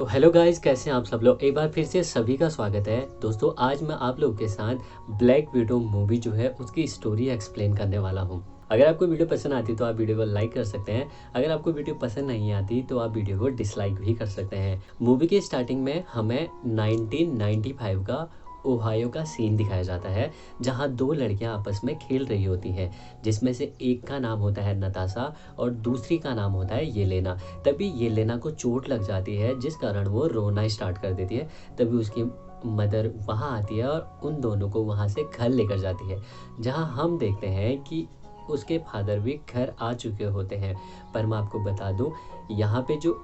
तो hello guys, कैसे हैं आप सब लोग। एक बार फिर से सभी का स्वागत है दोस्तों। आज मैं आप लोगों के साथ ब्लैक विडो मूवी जो है उसकी स्टोरी एक्सप्लेन करने वाला हूं। अगर आपको वीडियो पसंद आती तो आप वीडियो को लाइक कर सकते हैं। अगर आपको वीडियो पसंद नहीं आती तो आप वीडियो को डिसलाइक भी कर सकते हैं। मूवी के स्टार्टिंग में हमें 1995 का ओहायो का सीन दिखाया जाता है, जहां दो लड़कियां आपस में खेल रही होती हैं, जिसमें से एक का नाम होता है नताशा और दूसरी का नाम होता है येलेना। तभी येलेना को चोट लग जाती है, जिस कारण वो रोना स्टार्ट कर देती है। तभी उसकी मदर वहाँ आती है और उन दोनों को वहाँ से घर लेकर जाती है, जहाँ हम देखते हैं कि उसके फादर भी घर आ चुके होते हैं। पर मैं आपको बता दूं, यहाँ पे जो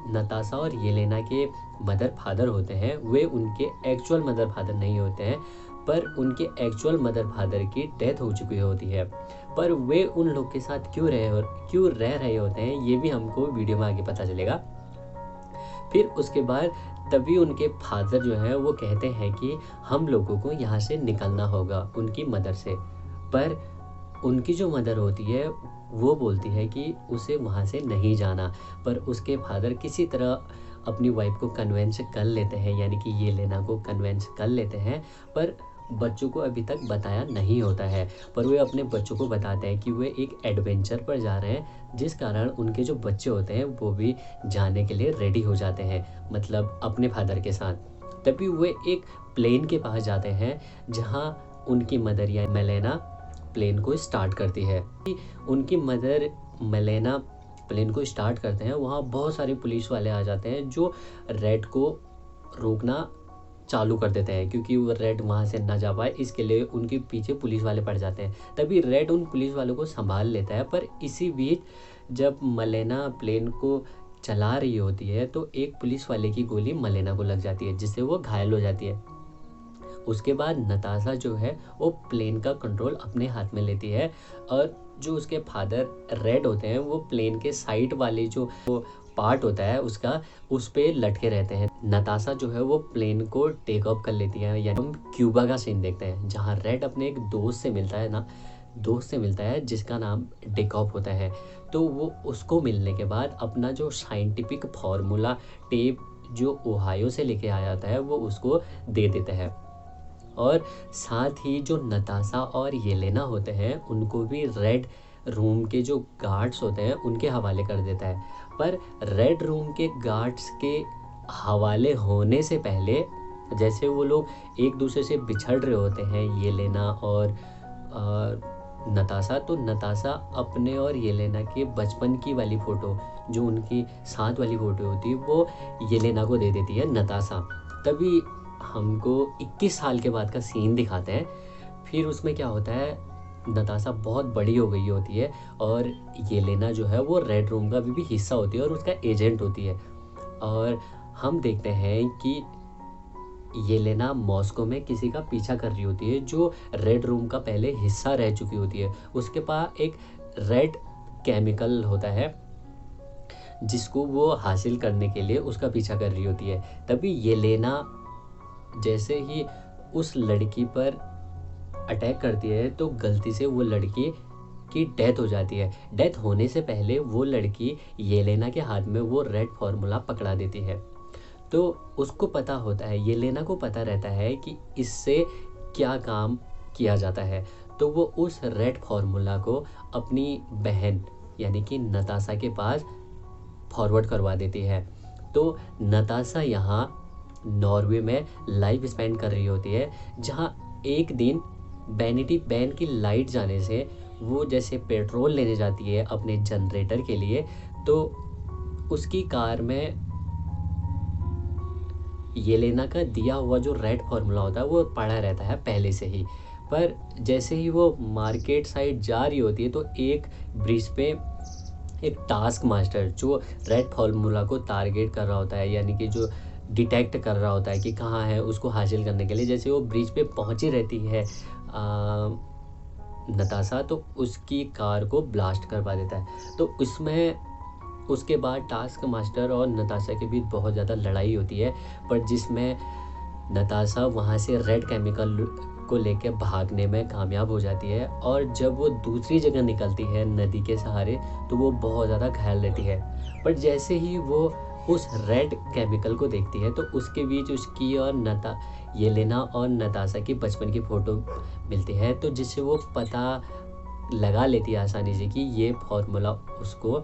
नताशा और येलेना के मदर फादर होते हैं वे उनके एक्चुअल मदर फादर नहीं होते हैं, पर उनके एक्चुअल मदर फादर की डेथ हो चुकी होती है। पर वे उन लोग के साथ क्यों रह रहे होते हैं ये भी हमको वीडियो में आगे पता चलेगा। फिर उसके बाद तभी उनके फादर जो है वो कहते हैं कि हम लोगों को यहाँ से निकलना होगा उनकी मदर से। पर उनकी जो मदर होती है वो बोलती है कि उसे वहाँ से नहीं जाना। पर उसके फादर किसी तरह अपनी वाइफ को कन्वेंस कर लेते हैं, यानी कि ये लेना को कन्वेंस कर लेते हैं। पर बच्चों को अभी तक बताया नहीं होता है। पर वे अपने बच्चों को बताते हैं कि वे एक एडवेंचर पर जा रहे हैं, जिस कारण उनके जो बच्चे होते हैं वो भी जाने के लिए रेडी हो जाते हैं, मतलब अपने फादर के साथ। तभी वे एक प्लेन के पास जाते हैं, जहाँ उनकी मदर या मेलेना प्लेन को स्टार्ट करती है। उनकी मदर मेलेना प्लेन को स्टार्ट करते हैं, वहाँ बहुत सारे पुलिस वाले आ जाते हैं जो रेड को रोकना चालू कर देते हैं, क्योंकि वो रेड वहाँ से ना जा पाए, इसके लिए उनके पीछे पुलिस वाले पड़ जाते हैं। तभी रेड उन पुलिस वालों को संभाल लेता है। पर इसी बीच जब मलेना प्लेन को चला रही होती है तो एक पुलिस वाले की गोली मलेना को लग जाती है, जिससे वो घायल हो जाती है। उसके बाद नताशा जो है वो प्लेन का कंट्रोल अपने हाथ में लेती है, और जो उसके फादर रेड होते हैं वो प्लेन के साइड वाले जो पार्ट होता है उसका उस पे लटके रहते हैं। नताशा जो है वो प्लेन को टेक ऑफ कर लेती है। यानी हम क्यूबा का सीन देखते हैं, जहाँ रेड अपने एक दोस्त से मिलता है जिसका नाम डेकॉप होता है। तो वो उसको मिलने के बाद अपना जो साइंटिफिक फार्मूला टेप जो ओहायो से लेके आया जाता है वो उसको दे देता है। और साथ ही जो नताशा और येलेना होते हैं उनको भी रेड रूम के जो गार्ड्स होते हैं उनके हवाले कर देता है। पर रेड रूम के गार्ड्स के हवाले होने से पहले, जैसे वो लोग एक दूसरे से बिछड़ रहे होते हैं येलेना और नताशा, तो नताशा अपने और येलेना के बचपन की वाली फ़ोटो, जो उनकी साथ वाली फ़ोटो होती है, वो येलेना को दे देती है नताशा। तभी हमको 21 साल के बाद का सीन दिखाते हैं। फिर उसमें क्या होता है, नताशा बहुत बड़ी हो गई होती है और येलेना जो है वो रेड रूम का भी हिस्सा होती है और उसका एजेंट होती है। और हम देखते हैं कि येलेना मॉस्को में किसी का पीछा कर रही होती है जो रेड रूम का पहले हिस्सा रह चुकी होती है। उसके पास एक रेड केमिकल होता है जिसको वो हासिल करने के लिए उसका पीछा कर रही होती है। तभी येलेना जैसे ही उस लड़की पर अटैक करती है तो गलती से वो लड़की की डेथ हो जाती है। डेथ होने से पहले वो लड़की येलेना के हाथ में वो रेड फार्मूला पकड़ा देती है। तो उसको पता होता है, येलेना को पता रहता है कि इससे क्या काम किया जाता है। तो वो उस रेड फार्मूला को अपनी बहन यानी कि नताशा के पास फॉरवर्ड करवा देती है। तो नताशा यहाँ नॉर्वे में लाइफ स्पेंड कर रही होती है, जहाँ एक दिन वैनिटी वैन की लाइट जाने से वो जैसे पेट्रोल लेने जाती है अपने जनरेटर के लिए, तो उसकी कार में येलेना का दिया हुआ जो रेड फार्मूला होता है वो पड़ा रहता है पहले से ही। पर जैसे ही वो मार्केट साइड जा रही होती है तो एक ब्रिज पे एक टास्क मास्टर जो रेड फार्मूला को टारगेट कर रहा होता है, यानी कि जो डिटेक्ट कर रहा होता है कि कहाँ है, उसको हासिल करने के लिए जैसे वो ब्रिज पे पहुंची रहती है नताशा, तो उसकी कार को ब्लास्ट करवा देता है। तो इसमें उसके बाद टास्क मास्टर और नताशा के बीच बहुत ज़्यादा लड़ाई होती है, पर जिसमें नताशा वहाँ से रेड केमिकल को लेकर भागने में कामयाब हो जाती है। और जब वो दूसरी जगह निकलती है नदी के सहारे तो वो बहुत ज़्यादा घायल रहती है। पर जैसे ही वो उस रेड केमिकल को देखती है तो उसके बीच उसकी और येलेना और नताशा की बचपन की फ़ोटो मिलती है, तो जिससे वो पता लगा लेती है आसानी से कि ये फार्मूला उसको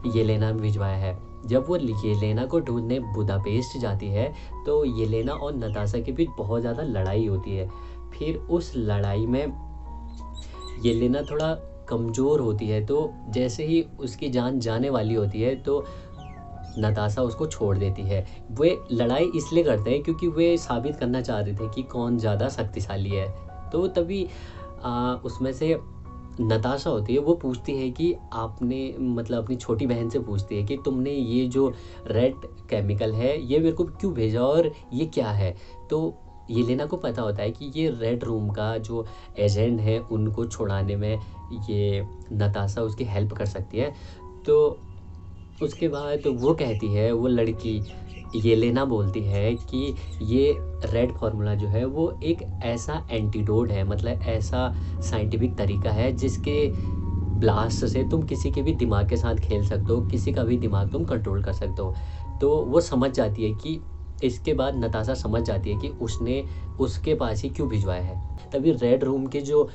येलेना ने भिजवाया है। जब वो येलेना को ढूंढने बुदापेस्ट जाती है तो येलेना और नताशा के बीच बहुत ज़्यादा लड़ाई होती है। फिर उस लड़ाई में येलेना थोड़ा कमज़ोर होती है, तो जैसे ही उसकी जान जाने वाली होती है तो नताशा उसको छोड़ देती है। वे लड़ाई इसलिए करते हैं क्योंकि वे साबित करना चाह रहे थे कि कौन ज़्यादा शक्तिशाली है। तो तभी उसमें से नताशा होती है, वो पूछती है कि आपने मतलब अपनी छोटी बहन से पूछती है कि तुमने ये जो रेड केमिकल है ये मेरे को क्यों भेजा और ये क्या है। तो येलेना को पता होता है कि ये रेड रूम का जो एजेंट है उनको छुड़ाने में ये नताशा उसकी हेल्प कर सकती है। तो उसके बाद वो कहती है, वो लड़की येलेना बोलती है कि ये रेड फार्मूला जो है वो एक ऐसा एंटीडोट है, मतलब ऐसा साइंटिफिक तरीका है जिसके ब्लास्ट से तुम किसी के भी दिमाग के साथ खेल सकते हो, किसी का भी दिमाग तुम कंट्रोल कर सकते हो। तो वो समझ जाती है कि इसके बाद नताशा समझ जाती है कि उसने उसके पास ही क्यों भिजवाया है। तभी रेड रूम के जो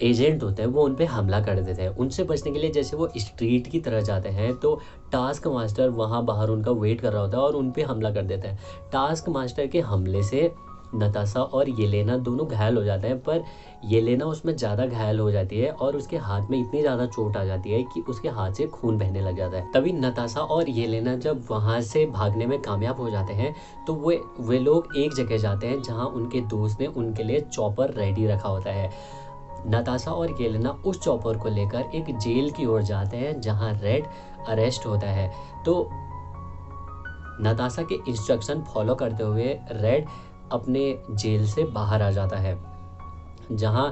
एजेंट होते हैं वो उन पे हमला कर देते हैं। उनसे बचने के लिए जैसे वो स्ट्रीट की तरह जाते हैं तो टास्क मास्टर वहाँ बाहर उनका वेट कर रहा होता है और उन पे हमला कर देता है। टास्क मास्टर के हमले से नताशा और येलेना दोनों घायल हो जाते हैं, पर येलेना उसमें ज़्यादा घायल हो जाती है और उसके हाथ में इतनी ज़्यादा चोट आ जाती है कि उसके हाथ से खून बहने लग जाता है। तभी नताशा और येलेना जब वहाँ से भागने में कामयाब हो जाते हैं तो वे लोग एक जगह जाते हैं जहाँ उनके दोस्त ने उनके लिए चॉपर रेडी रखा होता है। नताशा और येलेना उस चॉपर को लेकर एक जेल की ओर जाते हैं जहां रेड अरेस्ट होता है। तो नताशा के इंस्ट्रक्शन फॉलो करते हुए रेड अपने जेल से बाहर आ जाता है, जहां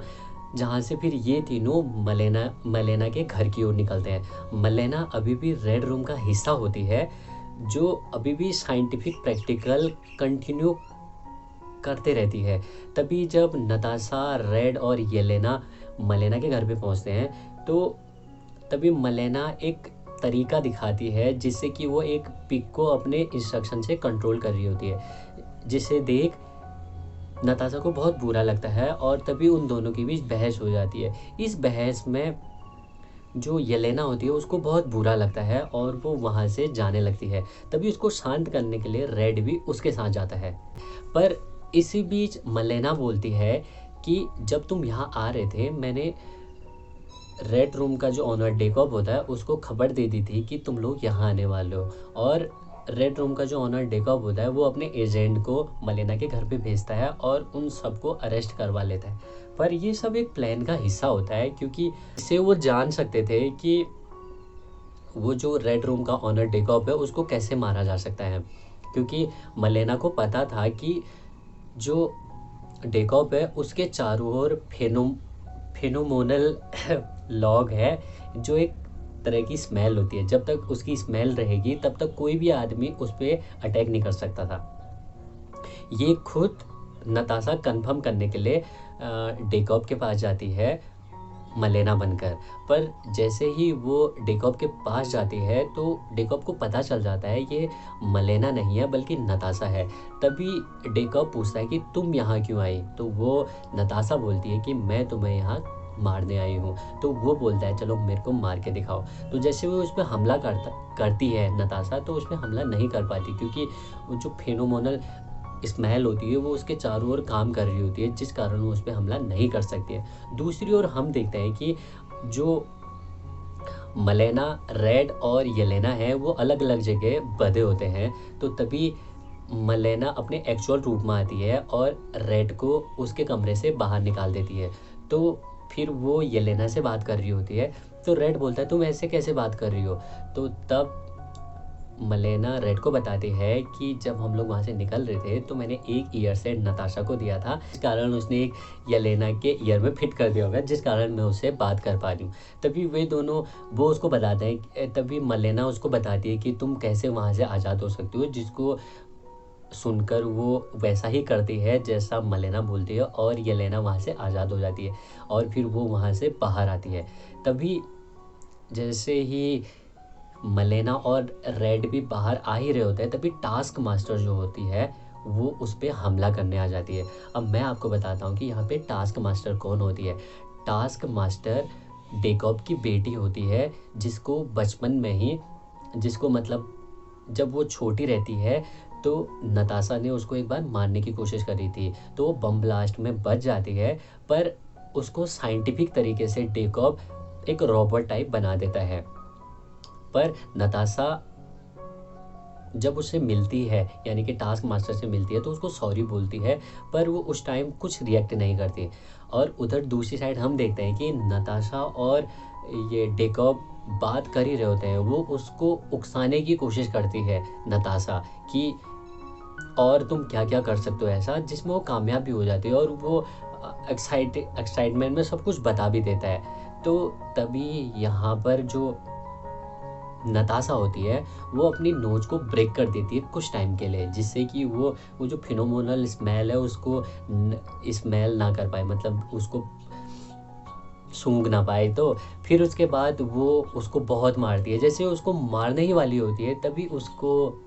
जहां से फिर ये तीनों मलेना के घर की ओर निकलते हैं। मलेना अभी भी रेड रूम का हिस्सा होती है, जो अभी भी साइंटिफिक प्रैक्टिकल कंटिन्यू करते रहती है। तभी जब नताशा, रेड और येलेना मलेना के घर पे पहुंचते हैं तो तभी मलेना एक तरीका दिखाती है जिससे कि वो एक पिग को अपने इंस्ट्रक्शन से कंट्रोल कर रही होती है, जिसे देख नताशा को बहुत बुरा लगता है और तभी उन दोनों के बीच बहस हो जाती है। इस बहस में जो येलेना होती है उसको बहुत बुरा लगता है और वो वहाँ से जाने लगती है। तभी उसको शांत करने के लिए रेड भी उसके साथ जाता है। पर इसी बीच मलेना बोलती है कि जब तुम यहाँ आ रहे थे मैंने रेड रूम का जो ऑनर डेकॉब होता है उसको खबर दे दी थी कि तुम लोग यहाँ आने वाले हो, और रेड रूम का जो ऑनर डेकॉब होता है वो अपने एजेंट को मलेना के घर पे भेजता है और उन सबको अरेस्ट करवा लेता है। पर ये सब एक प्लान का हिस्सा होता है क्योंकि इससे वो जान सकते थे कि वो जो रेड रूम का ऑनर डेकॉब है उसको कैसे मारा जा सकता है, क्योंकि मलेना को पता था कि जो डेकॉब है उसके चारों ओर फेनोमोनल लॉग है, जो एक तरह की स्मेल होती है। जब तक उसकी स्मेल रहेगी तब तक कोई भी आदमी उस पर अटैक नहीं कर सकता था। ये खुद नताशा कंफर्म करने के लिए डेकॉब के पास जाती है मलेना बनकर। पर जैसे ही वो डेकॉब के पास जाती है तो डेकॉब को पता चल जाता है ये मलेना नहीं है बल्कि नताशा है। तभी डेकॉब पूछता है कि तुम यहाँ क्यों आई, तो वो नताशा बोलती है कि मैं तुम्हें यहाँ मारने आई हूँ। तो वो बोलता है चलो मेरे को मार के दिखाओ। तो जैसे वो उस पर हमला करती है नताशा, तो उस पर हमला नहीं कर पाती क्योंकि वो जो फेनोमोनल स्मेल होती है वो उसके चारों ओर काम कर रही होती है, जिस कारण वो उस पर हमला नहीं कर सकती है। दूसरी ओर हम देखते हैं कि जो मलेना, रेड और येलेना है वो अलग अलग जगह बंधे होते हैं। तो तभी मलेना अपने एक्चुअल रूप में आती है और रेड को उसके कमरे से बाहर निकाल देती है। तो फिर वो येलेना से बात कर रही होती है, तो रेड बोलता है तुम ऐसे कैसे बात कर रही हो। तो तब मलेना रेड को बताती है कि जब हम लोग वहाँ से निकल रहे थे तो मैंने एक ईयर सेट नताशा को दिया था, जिस कारण उसने एक येलेना के ईयर में फिट कर दिया होगा, जिस कारण मैं उससे बात कर पा रही हूँ। तभी वे दोनों वो उसको बताते हैं, तभी मलेना उसको बताती है कि तुम कैसे वहाँ से आज़ाद हो सकती हो, जिसको सुनकर वो वैसा ही करती है जैसा मलेना बोलती है और येलेना वहाँ से आज़ाद हो जाती है और फिर वो वहाँ से बाहर आती है। तभी जैसे ही मलेना और रेड भी बाहर आ ही रहे होते हैं, तभी टास्क मास्टर जो होती है वो उस पे हमला करने आ जाती है। अब मैं आपको बताता हूँ कि यहाँ पे टास्क मास्टर कौन होती है। टास्क मास्टर डेकॉब की बेटी होती है, जिसको बचपन में ही, जिसको मतलब जब वो छोटी रहती है तो नताशा ने उसको एक बार मारने की कोशिश करी थी, तो वो बम ब्लास्ट में बच जाती है। पर उसको साइंटिफिक तरीके से डेकॉब एक रोबोट टाइप बना देता है। पर नताशा जब उससे मिलती है, यानी कि टास्क मास्टर से मिलती है, तो उसको सॉरी बोलती है, पर वो उस टाइम कुछ रिएक्ट नहीं करती। और उधर दूसरी साइड हम देखते हैं कि नताशा और ये डेकॉब बात कर ही रहे होते हैं। वो उसको उकसाने की कोशिश करती है नताशा कि और तुम क्या क्या कर सकते हो ऐसा, जिसमें वो कामयाब भी हो जाती है और वो एक्साइटमेंट में सब कुछ बता भी देता है। तो तभी यहाँ पर जो नताशा होती है वो अपनी नोज को ब्रेक कर देती है कुछ टाइम के लिए, जिससे कि वो जो फिनोमिनल स्मेल है उसको स्मेल ना कर पाए, मतलब उसको सूंघ ना पाए। तो फिर उसके बाद वो उसको बहुत मारती है। जैसे उसको मारने ही वाली होती है, तभी उसको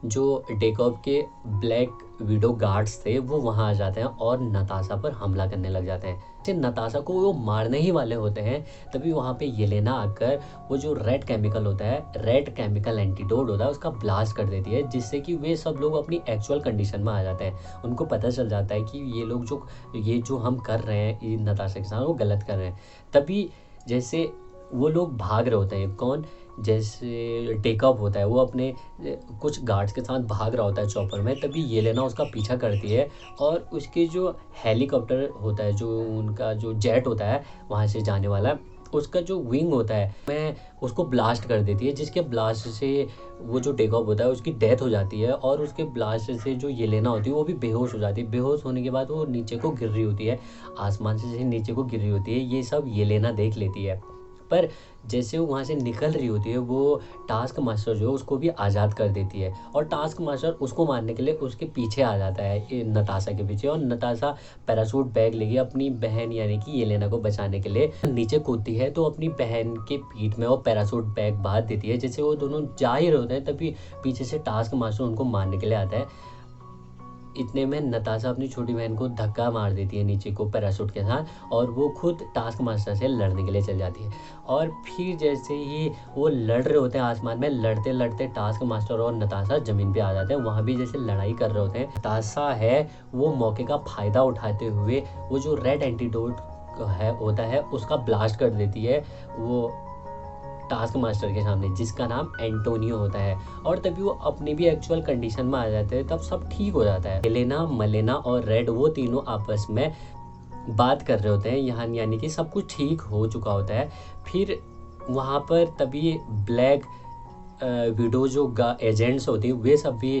जो डेकॉब के ब्लैक विडो गार्ड्स थे वो वहां आ जाते हैं और नताशा पर हमला करने लग जाते हैं। जैसे नताशा को वो मारने ही वाले होते हैं, तभी वहां पे येलेना आकर वो जो रेड केमिकल होता है, रेड केमिकल एंटीडोट होता है, उसका ब्लास्ट कर देती है, जिससे कि वे सब लोग अपनी एक्चुअल कंडीशन में आ जाते हैं। उनको पता चल जाता है कि ये जो हम कर रहे हैं ये नताशा के साथ, वो गलत कर रहे हैं। तभी जैसे वो लोग भाग रहे होते हैं, कौन, जैसे टेकअप होता है, वो अपने कुछ गार्ड्स के साथ भाग रहा होता है चॉपर में, तभी येलेना उसका पीछा करती है और उसके जो हेलीकॉप्टर होता है, जो उनका जो जेट होता है वहाँ से जाने वाला, उसका जो विंग होता है मैं उसको ब्लास्ट कर देती है, जिसके ब्लास्ट से वो जो टेकऑफ होता है उसकी डेथ हो जाती है। और उसके ब्लास्ट से जो येलेना होती है वो भी बेहोश हो जाती है। बेहोश होने के बाद वो नीचे को गिर रही होती है, आसमान से नीचे को गिर रही होती है। ये सब येलेना देख लेती है। पर जैसे वो वहाँ से निकल रही होती है, वो टास्क मास्टर जो है उसको भी आज़ाद कर देती है और टास्क मास्टर उसको मारने के लिए उसके पीछे आ जाता है, ये नताशा के पीछे। और नताशा पैराशूट बैग लेके अपनी बहन यानी कि येलेना को बचाने के लिए नीचे कूदती है, तो अपनी बहन के पीठ में वो पैराशूट बैग बांध देती है। जैसे वो दोनों जा ही रहे होते हैं, तभी पीछे से टास्क मास्टर उनको मारने के लिए आता है। इतने में नताशा अपनी छोटी बहन को धक्का मार देती है नीचे को पैराशूट के साथ, और वो खुद टास्क मास्टर से लड़ने के लिए चल जाती है। और फिर जैसे ही वो लड़ रहे होते हैं आसमान में, लड़ते लड़ते टास्क मास्टर और नताशा जमीन पे आ जाते हैं। वहाँ भी जैसे लड़ाई कर रहे होते हैं, नताशा है वो मौके का फ़ायदा उठाते हुए वो जो रेड एंटीडोट है होता है उसका ब्लास्ट कर देती है वो टास्क मास्टर के सामने, जिसका नाम एंटोनियो होता है। और तभी वो अपनी भी एक्चुअल कंडीशन में आ जाते हैं, तब सब ठीक हो जाता है। एलेना, मलेना और रेड वो तीनों आपस में बात कर रहे होते हैं, यहाँ यानी कि सब कुछ ठीक हो चुका होता है। फिर वहाँ पर तभी ब्लैक विडो जो एजेंट्स होती हैं वे सब भी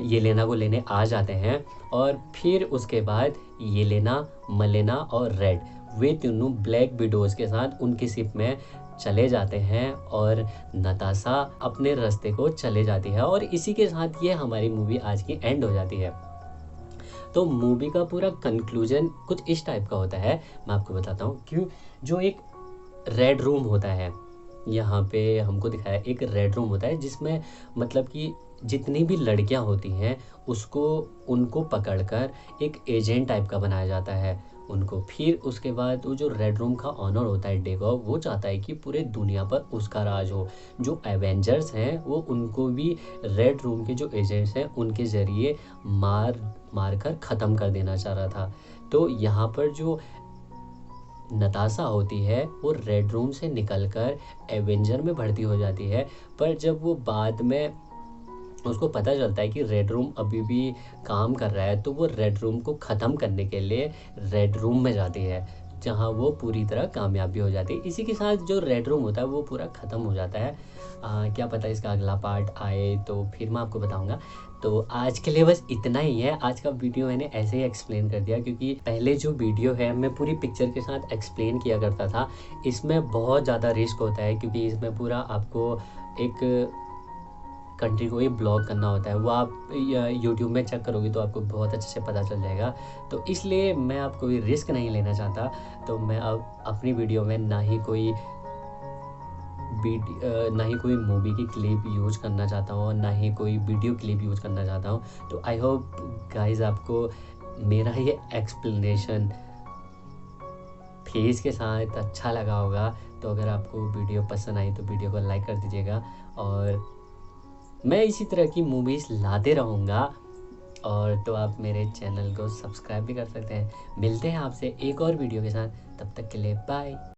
येलेना को लेने आ जाते हैं। और फिर उसके बाद येलेना, मलेना और रेड वे तीनों ब्लैक विडोज के साथ उनकी शिप में चले जाते हैं और नताशा अपने रास्ते को चले जाती है। और इसी के साथ ये हमारी मूवी आज की एंड हो जाती है। तो मूवी का पूरा कंक्लूजन कुछ इस टाइप का होता है, मैं आपको बताता हूँ। क्यों, जो एक रेड रूम होता है, यहाँ पे हमको दिखाया एक रेड रूम होता है, जिसमें मतलब कि जितनी भी लड़कियां होती हैं उसको उनको पकड़कर एक एजेंट टाइप का बनाया जाता है उनको। फिर उसके बाद वो जो रेड रूम का ऑनर होता है डेगो, वो चाहता है कि पूरे दुनिया पर उसका राज हो। जो एवेंजर्स हैं वो उनको भी रेड रूम के जो एजेंट्स हैं उनके ज़रिए मार कर ख़त्म कर देना चाह रहा था। तो यहाँ पर जो नताशा होती है वो रेड रूम से निकलकर एवेंजर में भर्ती हो जाती है। पर जब वो बाद में उसको पता चलता है कि रेड रूम अभी भी काम कर रहा है, तो वो रेड रूम को ख़त्म करने के लिए रेड रूम में जाती है, जहाँ वो पूरी तरह कामयाब भी हो जाती है। इसी के साथ जो रेड रूम होता है वो पूरा ख़त्म हो जाता है। क्या पता इसका अगला पार्ट आए तो फिर मैं आपको बताऊंगा। तो आज के लिए बस इतना ही है। आज का वीडियो मैंने ऐसे ही एक्सप्लेन कर दिया, क्योंकि पहले जो वीडियो है मैं पूरी पिक्चर के साथ एक्सप्लेन किया करता था। इसमें बहुत ज़्यादा रिस्क होता है, क्योंकि इसमें पूरा आपको एक कंट्री को ही ब्लॉग करना होता है। वो आप यूट्यूब में चेक करोगे तो आपको बहुत अच्छे से पता चल जाएगा। तो इसलिए मैं आप कोई रिस्क नहीं लेना चाहता, तो मैं अब अपनी वीडियो में ना ही कोई ना ही कोई मूवी की क्लिप यूज़ करना चाहता हूँ और ना ही कोई वीडियो क्लिप यूज़ करना चाहता हूँ। तो आई होप गाइज़ आपको मेरा ये एक्सप्लेनेशन फेस के साथ अच्छा लगा होगा। तो अगर आपको वीडियो पसंद आई तो वीडियो को लाइक कर दीजिएगा और मैं इसी तरह की मूवीज़ लाते रहूँगा। और तो आप मेरे चैनल को सब्सक्राइब भी कर सकते हैं। मिलते हैं आपसे एक और वीडियो के साथ, तब तक के लिए बाय।